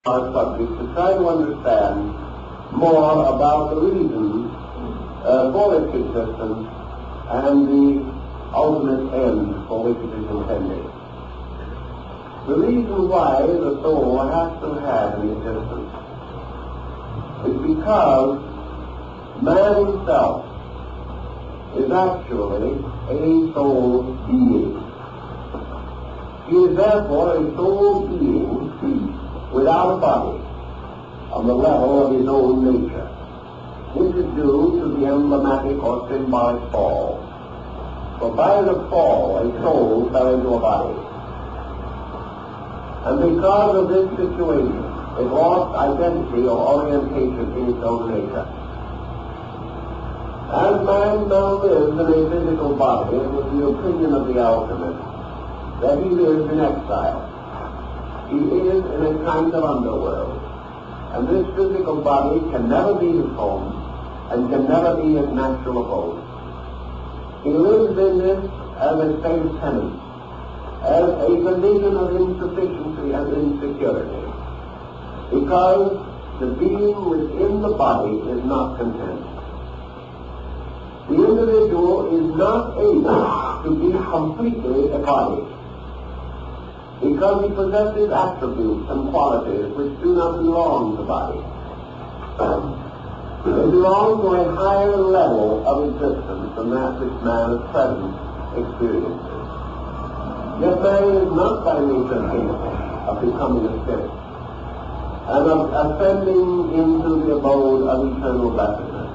our subject to try to understand more about the reasons for its existence and the ultimate end for which it is intended. The reason why the soul has to have an existence is because man himself is actually a soul being. He is therefore a soul being without a body on the level of his own nature. This is due to the emblematic or symbolic fall. For by the fall, a soul fell into a body. And because of this situation, it lost identity or orientation in its own nature. As man now lives in a physical body, it was the opinion of the alchemist that he lives in exile. He is in a kind of underworld. And this physical body can never be his home and can never be his natural abode. He lives in this as a state of penance, as a condition of insufficiency and insecurity, because the being within the body is not content. The individual is not able to be completely a body, because he possesses attributes and qualities which do not belong to the body. They belong to a higher level of existence than that which man at present experiences. Yet man is not by nature capable of becoming a spirit and of ascending into the abode of eternal blessedness.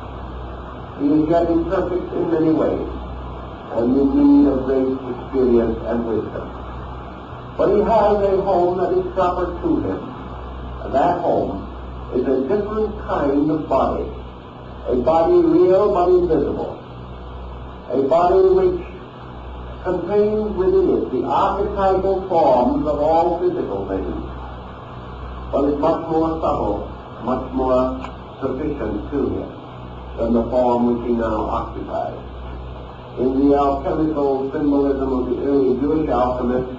He is yet imperfect in many ways and in need of great experience and wisdom. But he has a home that is proper to him, and that home is a different kind of body, a body real but invisible, a body which contains within it the archetypal forms of all physical things, but is much more subtle, much more sufficient to him than the form which he now occupies. In the alchemical symbolism of the early Jewish alchemists,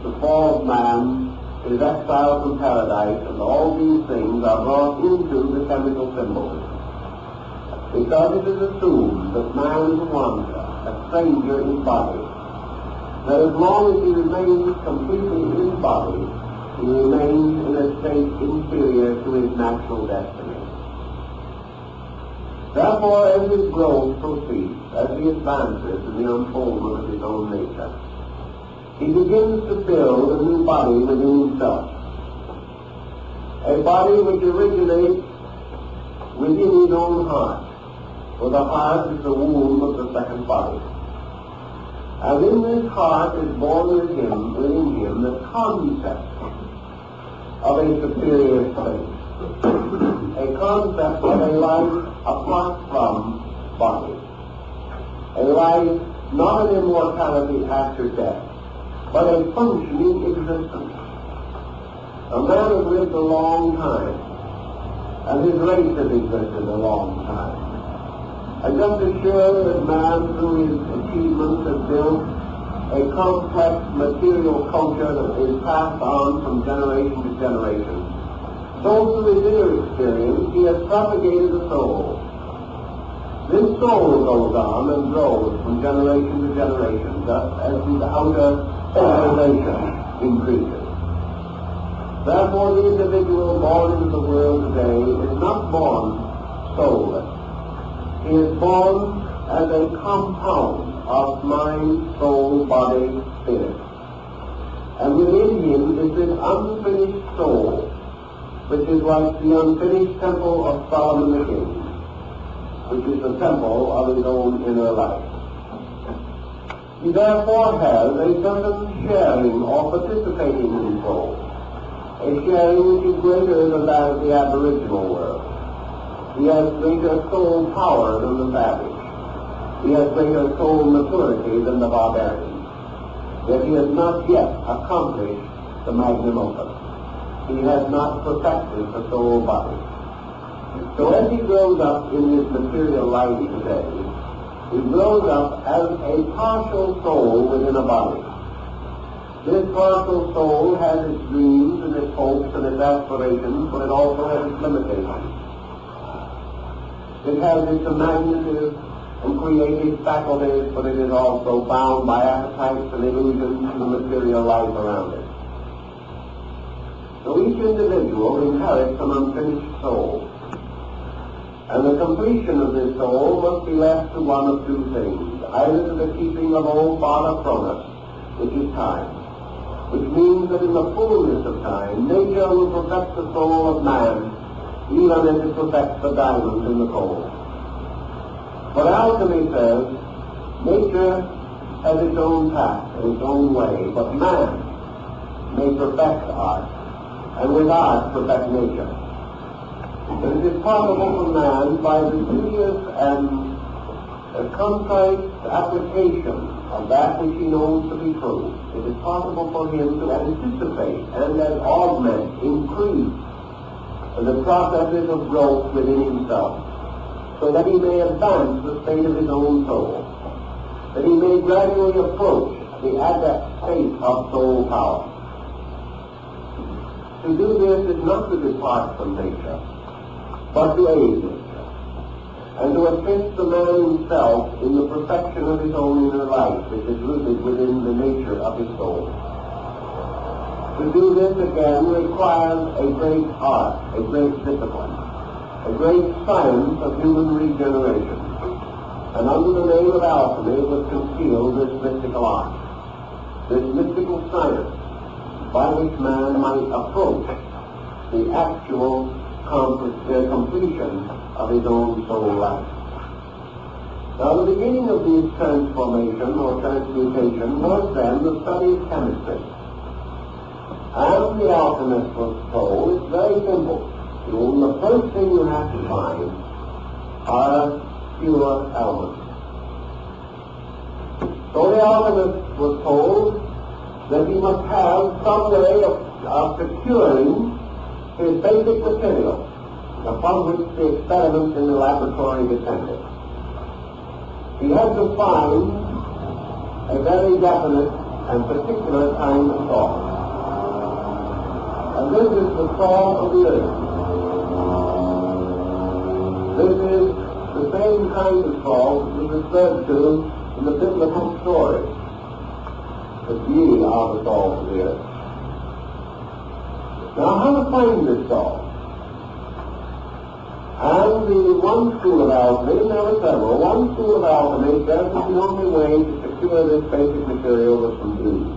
the fall of man, his exile from paradise, and all these things are brought into the chemical symbolism. Because it is assumed that man is a wanderer, a stranger in body, that as long as he remains completely in body, he remains in a state inferior to his natural destiny. Therefore, as his growth proceeds, as he advances in the unfoldment of his own nature, he begins to build a new body within himself, a body which originates within his own heart, for the heart is the womb of the second body. And in this heart is born within him the concept of a superior state, a concept of a life apart from body, a life not an immortality after death, but a functioning existence. A man has lived a long time, and his race has existed a long time. And just as sure as man, through his achievements, has built a complex material culture that is passed on from generation to generation, so through his inner experience he has propagated a soul. This soul goes on and grows from generation to generation, just as his outer civilization increases. Therefore, the individual born into the world today is not born soulless. He is born as a compound of mind, soul, body, spirit. And within him is this unfinished soul, which is like the unfinished temple of Solomon the King, which is the temple of his own inner life. He therefore has a certain sharing or participating in his soul, a sharing which is greater than that of the aboriginal world. He has greater soul power than the savage. He has greater soul maturity than the barbarian. Yet he has not yet accomplished the magnum opus. He has not perfected the soul body. So as he grows up in this material life today, he grows up as a partial soul within a body. This partial soul has its dreams and its hopes and its aspirations, but it also has its limitations. It has its imaginative and creative faculties, but it is also bound by appetites and illusions to the material life around it. So each individual inherits an unfinished soul, and the completion of this soul must be left to one of two things, either to the keeping of old Father Cronus, which is time, which means that in the fullness of time, nature will perfect the soul of man, even as it perfects the diamond in the coal. But alchemy says, nature has its own path and its own way, but man may perfect art, and with art perfect nature. It is possible for man, by the studious and concise application of that which he knows to be true, it is possible for him to anticipate and augment, increase the processes of growth within himself, so that he may advance the state of his own soul, that he may gradually approach the adept state of soul power. To do this is not to depart from nature, but to aid nature, and to assist the man himself in the perfection of his own inner life, which is rooted within the nature of his soul. To do this again requires a great art, a great discipline, a great science of human regeneration. And under the name of alchemy was concealed this mystical art, this mystical science, by which man might approach the actual completion of his own soul life. Now, the beginning of this transformation or transmutation was then the study of chemistry. And the alchemist was told, it's very simple. The first thing you have to find are pure elements. So the alchemist was told that he must have some way of securing his basic material upon which the experiments in the laboratory depended. He had to find a very definite and particular kind of salt. And this is the salt of the earth. This is the same kind of salt that is referred to in the biblical story. That ye are the salt of the earth. Now, how to find this salt? And the one school of alchemy, there were several, one school of alchemy says that the only way to secure this basic material was from dew.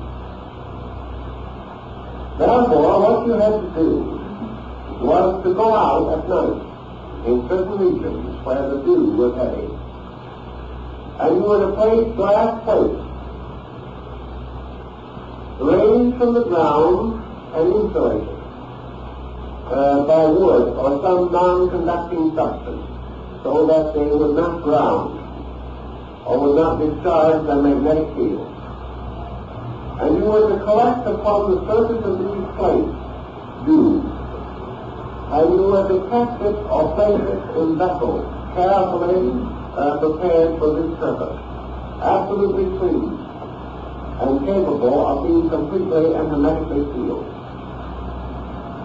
Therefore, what you had to do was to go out at night in certain regions where the dew was heavy. And you were to place glass plates raised from the ground and insulated by wood or some non-conducting substance, so that they would not ground or would not discharge their magnetic field. And you were to collect upon the surface of these plates dew, and you were to test it or place it in vessels carefully prepared for this purpose, absolutely clean and capable of being completely and hermetically sealed.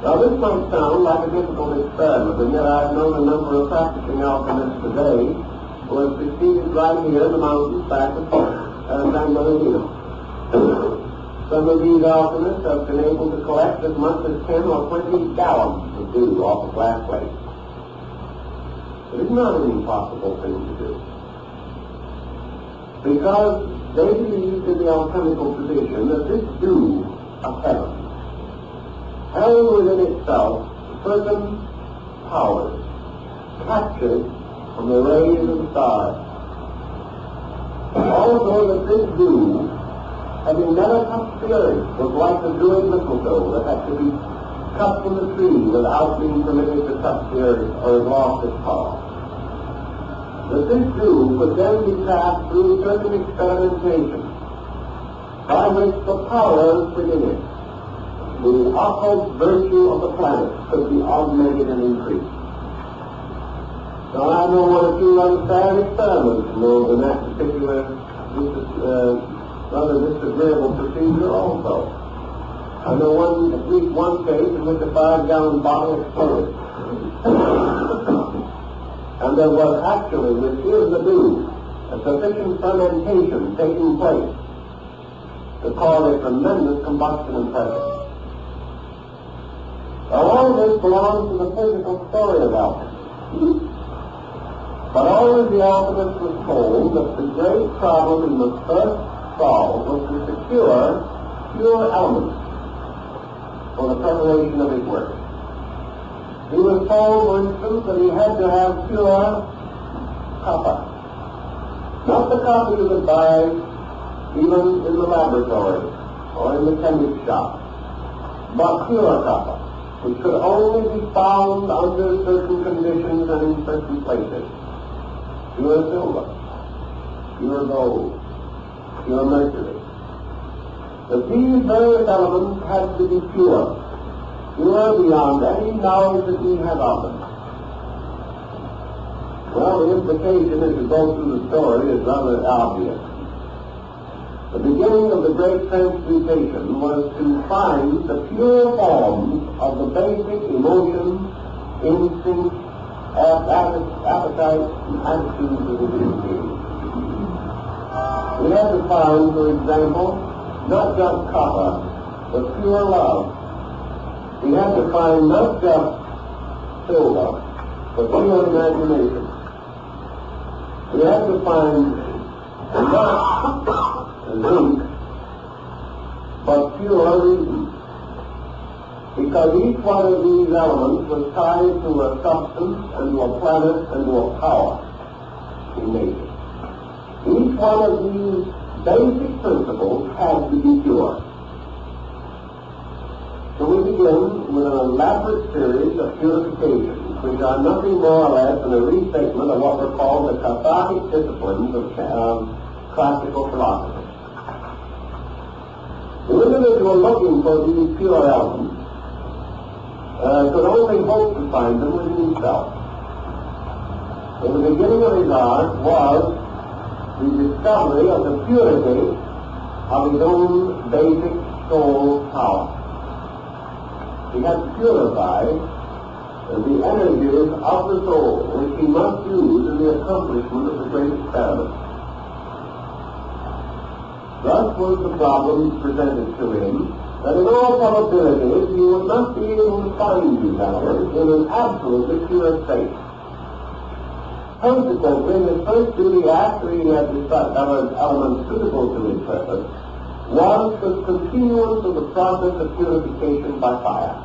Now, this might sound like a difficult experiment, and yet I've known a number of practicing alchemists today who have succeeded right here in the mountains back of San Bernardino. Some of these alchemists have been able to collect as much as 10 or 20 gallons of dew off a glass plate. It is not an impossible thing to do, because they believed in the alchemical tradition that this dew of heaven held within itself certain powers captured from the rays of the stars. Also that this dew, having never touched the earth, was like the dewy mistletoe that had to be cut from the tree without being permitted to touch the earth or it lost its power. That this dew could then be passed through certain experimentation by which the powers within it, the occult virtue of the planet, could be augmented and increased. Now, I know one or two understand experiments in that particular rather disagreeable procedure also. I know at least one case in which a 5-gallon bottle exploded. And there was actually, which is the due, a sufficient fermentation taking place to cause a tremendous combustion and pressure. Now, all this belongs to the physical story of alchemy. But always the alchemist was told that the great problem he must first solve was to secure pure elements for the preparation of his work. He was told, for instance, that he had to have pure copper. Not the copper you could buy even in the laboratory or in the chemist's shop, but pure copper, which could only be found under certain conditions and in certain places. Pure silver, pure gold, pure mercury. But these various elements had to be pure beyond any knowledge that we have of them. Well, the implication as you go through the story is rather obvious. The beginning of the great transmutation was to find the pure forms of the basic emotions, instincts, appetites, and attitudes of the human being. We had to find, for example, not just copper, but pure love. We had to find not just silver, but pure imagination. We had to find not zinc, but pure reason. Because each one of these elements was tied to a substance and to a planet and to a power in nature. Each one of these basic principles had to be pure. So we begin with an elaborate series of purifications, which are nothing more or less than a restatement of what were called the cathartic disciplines of classical philosophy. The individual looking for these pure elements could only hope to find them within himself. So the beginning of his art was the discovery of the purity of his own basic soul power. He had to purify the energies of the soul, which he must use in the accomplishment of the great experiment. Thus was the problem presented to him that in all probability he would not be able to find these elements in an absolutely pure state. Consequently, his first duty after he had discovered elements suitable to his purpose was the continuance of the process of purification by fire.